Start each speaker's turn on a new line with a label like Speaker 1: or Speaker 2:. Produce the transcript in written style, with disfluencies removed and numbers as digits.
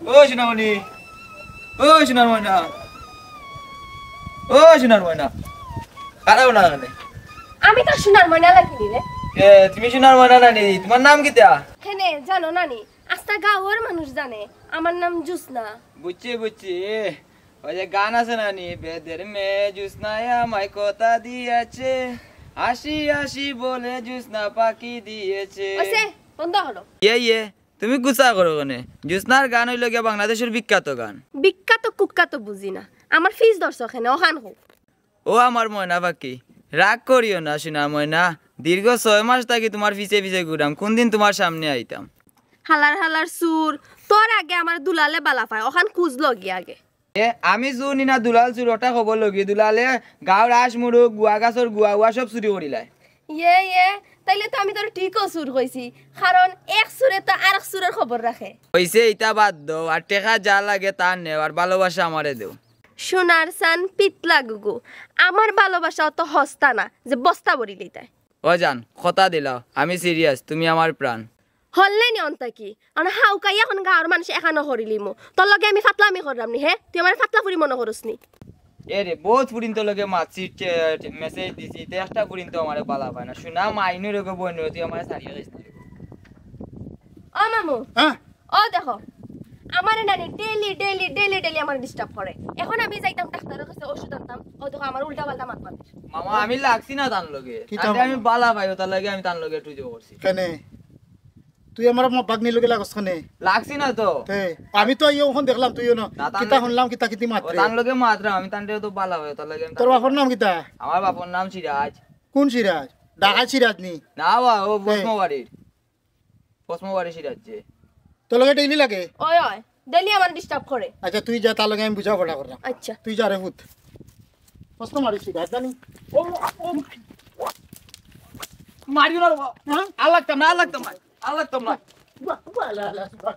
Speaker 1: ও সোনামণি, ও সোনার ময়না, ও সোনার ময়না, খারাপ না কেন?
Speaker 2: আমি তো সোনার ময়না লাগিনি রে।
Speaker 1: তুমি সোনার ময়না নানি, তোমার নাম কি তা?
Speaker 2: হেনে জানো নানি, আস্তা গাঁওর মানুষ জানে আমার নাম জুসনা।
Speaker 1: বুঝছি বুঝছি, ওই যে গান আছে নানি, বেদের মেয়ে জুসনায় আমায় কথা দিয়েছে, হাসি হাসি বলে জুসনা পাখি দিয়েছে।
Speaker 2: ওসে বন্ধ হলো।
Speaker 1: ইয়ে তুমি গুছা করো কেনে? জুসনার গান হইল গিয়া বাংলাদেশের বিখ্যাত গান।
Speaker 2: বিখ্যাত কুখ্যাত বুঝি না, আমার ফিস দর্শক হেনে ওখান হোক।
Speaker 1: ও আমার ময়না পাখি, রাগ করিও না সোনা ময়না, দীর্ঘ 6 মাস থাকি তোমার পিছে পিছে ঘুরাম, কোন দিন তোমার সামনে আইতাম।
Speaker 2: হালার হালার সুর, তোর আগে আমার দুলালে বালা পায়, ওখান খুঁজ লগি আগে।
Speaker 1: আমি চুনি না দুলাল চুর, ওটা খবর লগি দুলালে গাঁর আশ মুরুক গুয়া গাছর গুয়া উয়া সব চুরি করিলাই।
Speaker 2: ইয়ে তাইলে তো আমি তোর ঠিকও সুর কইছি, কারণ এক সুরে তো আরেক সুরের খবর রাখে।
Speaker 1: হইছে ইটা বাদ দাও, আর টেকা যা লাগে তা নেও, আর ভালোবাসা আমারে দেও।
Speaker 2: সোনার সান পিতলা গুগু, আমার ভালোবাসা অত হস্তা না যে বস্তা ভরি লইতায়।
Speaker 1: ও জান কথা দিলাও, আমি সিরিয়াস, তুমি আমার প্রাণ।
Speaker 2: হললে নি অন্তা কি মানে হাউকাই এখন গাঁৱৰ মানুষ এখানো হরিলি মো তোর লগে আমি ফাতলামি করলাম নি হে, তুই আমার ফাতলা ফুরি মনে করস নি?
Speaker 1: এরে বহুত পুরিন তো লগে মাছি মেসেজ দিছি, একটা পুরিন তো আমারে বালা পায় না, শোনা মাইনু রেগো বইনু তুই আমারে সারিয়ে দিস।
Speaker 2: ও মামু,
Speaker 3: হ্যাঁ
Speaker 2: ও দেখো আমার নানি ডেইলি ডেইলি ডেইলি ডেইলি আমার ডিস্টার্ব করে। এখন আমি যাইতাম ডাক্তারের কাছে ওষুধ আনতাম, ও দেখো আমার উল্টা পাল্টা মাত মারে।
Speaker 1: মামা আমি লাগছি না তান লগে,
Speaker 3: কি
Speaker 1: তাতে
Speaker 3: তা
Speaker 1: আমি বালা পাইও, তার লগে আমি তান লগে একটু জো করছি।
Speaker 3: কেনে তুই আমার বাগনি লগে লাগস কেনে?
Speaker 1: লাগছি না তো,
Speaker 3: তে আমি তো ইয়ে ওখান দেখলাম তুইও না
Speaker 1: না, তার
Speaker 3: কিতা
Speaker 1: লাগে-
Speaker 3: শুনলাম কিতা কিতি
Speaker 1: ও
Speaker 3: মাত্রে।
Speaker 1: তান লগে মাত্রা আমি তানটে তো বালা পাইও, তার লগে আমি
Speaker 3: তোর বাপর নাম কিতা?
Speaker 1: আমার বাপর নাম সিরাজ।
Speaker 3: কোন সিরাজ? ঢাকা সিরাজ নি?
Speaker 1: না বা ও পশ্মবাড়ির সিরাজ যে।
Speaker 3: তোর লগে ডেইলি লাগে?
Speaker 2: ওই ওই ডেইলি আমার ডিস্টার্ব করে।
Speaker 3: আচ্ছা তুই যা, তার লগে আমি বুঝা পড়া করলাম।
Speaker 2: আচ্ছা
Speaker 3: তুই যা রে ভূত প্রশ্ন মারি সিরাজ জানি।
Speaker 1: মারিও না,
Speaker 3: হ্যাঁ
Speaker 1: আর লাগতাম না, আর লাগতাম না, আর লাগতাম না।
Speaker 3: বাহ, বাহ, লা, লা, বাহ।